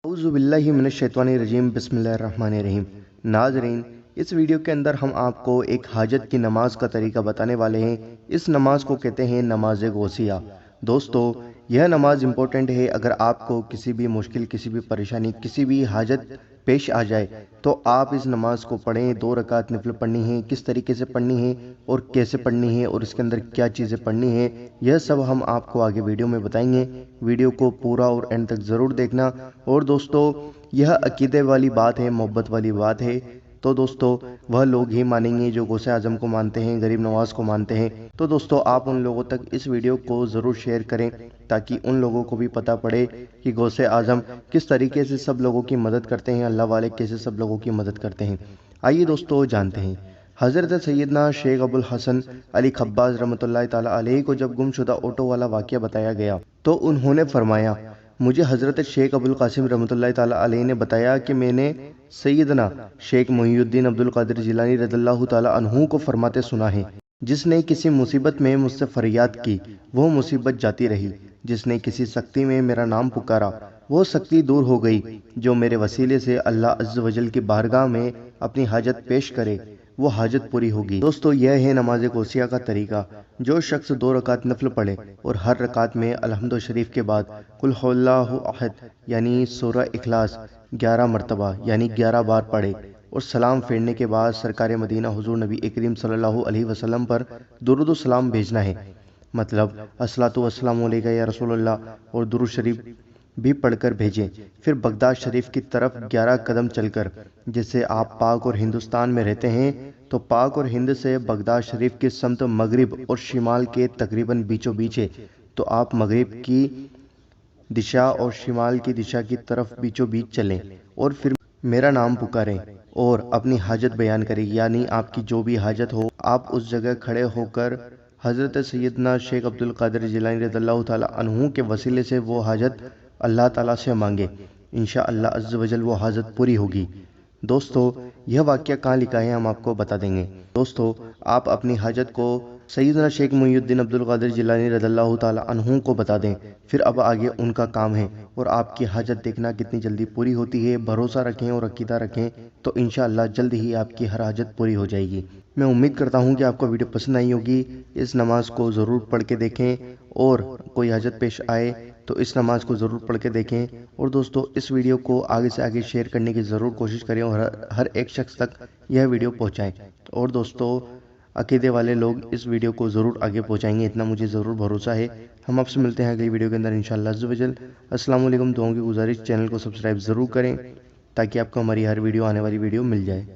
औज़ु बिल्लाहि मिनश्शैतानिर्रजीम बिस्मिल्लाहिर्रहमानिर्रहीम। नाज़रीन, इस वीडियो के अंदर हम आपको एक हाजत की नमाज का तरीका बताने वाले हैं। इस नमाज को कहते हैं नमाज गौसिया। दोस्तों, यह नमाज इम्पोर्टेंट है। अगर आपको किसी भी मुश्किल, किसी भी परेशानी, किसी भी हाजत पेश आ जाए तो आप इस नमाज को पढ़ें। 2 रकात नफिल पढ़नी है, किस तरीके से पढ़नी है और कैसे पढ़नी है और इसके अंदर क्या चीज़ें पढ़नी है, यह सब हम आपको आगे वीडियो में बताएंगे। वीडियो को पूरा और एंड तक ज़रूर देखना। और दोस्तों, यह अकीदे वाली बात है, मोहब्बत वाली बात है। तो दोस्तों, वह लोग ही मानेंगे जो गौसे आजम को मानते हैं, गरीब नवाज को मानते हैं। तो दोस्तों, आप उन लोगों तक इस वीडियो को ज़रूर शेयर करें ताकि उन लोगों को भी पता पड़े कि गौसे आजम किस तरीके से सब लोगों की मदद करते हैं, अल्लाह वाले कैसे सब लोगों की मदद करते हैं। आइए दोस्तों जानते हैं। हज़रत सैयदना शेख अबुल हसन अली खब्बाज रहमतुल्लाह ताला अलैहि को जब गुमशुदा ऑटो वाला वाक़या बताया गया तो उन्होंने फरमाया, मुझे हज़रत शेख अबुल कासिम रहमतुल्लाह ताला अलैहि ने बताया कि मैंने सैयदना शेख मुहियुद्दीन अब्दुल कादिर जिलानी रज़ियल्लाहु ताला अन्हु को फरमाते सुना है, जिसने किसी मुसीबत में मुझसे फरियाद की वो मुसीबत जाती रही, जिसने किसी सख्ती में मेरा नाम पुकारा वो सख्ती दूर हो गई, जो मेरे वसीले से अल्लाह अज़्ज़ वजल की बारगाह में अपनी हाजत पेश करे वो हाजत पूरी होगी। दोस्तों, यह है नमाज गौसिया का तरीका। जो शख्स 2 रकात नफल पढ़े और हर रकात में अलहम्दु शरीफ के बाद कुल हुवल्लाहु अहद यानी सूरह इखलास 11 मरतबा यानी 11 बार पढ़े और सलाम फेरने के बाद सरकार मदीना हुजूर नबी करीम सल्लल्लाहु अलैहि वसल्लम पर दुरूद व सलाम भेजना है। मतलब अस्सलातु वस्सलामु अलैका या रसूलल्लाह और दुरूद शरीफ भी पढ़कर भेजें। फिर बगदाद शरीफ की तरफ 11 कदम चलकर, जैसे आप पाक और हिंदुस्तान में रहते हैं तो पाक और हिंद से बगदाद शरीफ की समत मगरिब और शिमाल के तकरीबन बीचों बीच है, तो आप मगरिब की दिशा और शिमाल की दिशा की तरफ बीचों बीच चलें और फिर मेरा नाम पुकारें और अपनी हाजत बयान करें। यानी आपकी जो भी हाजत हो आप उस जगह खड़े होकर हज़रत सैयदना शेख अब्दुल कादिर जिलानी रज़ियल्लाहु ताला अन्हु के वसीले से वो हाजत अल्लाह ताला से मांगे। इंशाअल्लाह अज़्ज़ वजल वो हाजत पूरी होगी। दोस्तों, यह वाक़या कहाँ लिखा है हम आपको बता देंगे। दोस्तों, आप अपनी हाजत को सैयदना शेख मुहियुद्दीन अब्दुल कादिर जिलानी रज़ियल्लाहु ताला अन्हु को बता दें। फिर अब आगे उनका काम है और आपकी हाजत देखना कितनी जल्दी पूरी होती है। भरोसा रखें और अकीदा रखें तो इंशाअल्लाह जल्द ही आपकी हर हाजत पूरी हो जाएगी। मैं उम्मीद करता हूँ कि आपको वीडियो पसंद आई होगी। इस नमाज को ज़रूर पढ़ के देखें और कोई हाजत पेश आए तो इस नमाज को ज़रूर पढ़ के देखें। और दोस्तों, इस वीडियो को आगे से आगे शेयर करने की ज़रूर कोशिश करें और हर एक शख्स तक यह वीडियो पहुँचाएँ। और दोस्तों, अकीदे वाले लोग इस वीडियो को ज़रूर आगे पहुँचाएंगे, इतना मुझे ज़रूर भरोसा है। हम आपसे मिलते हैं अगली वीडियो के अंदर इंशाअल्लाह अज़्ज़ वजल। अस्सलामु अलैकुम। दुआओं की गुजारिश, चैनल को सब्सक्राइब ज़रूर करें ताकि आपको हमारी हर वीडियो आने वाली वीडियो मिल जाए।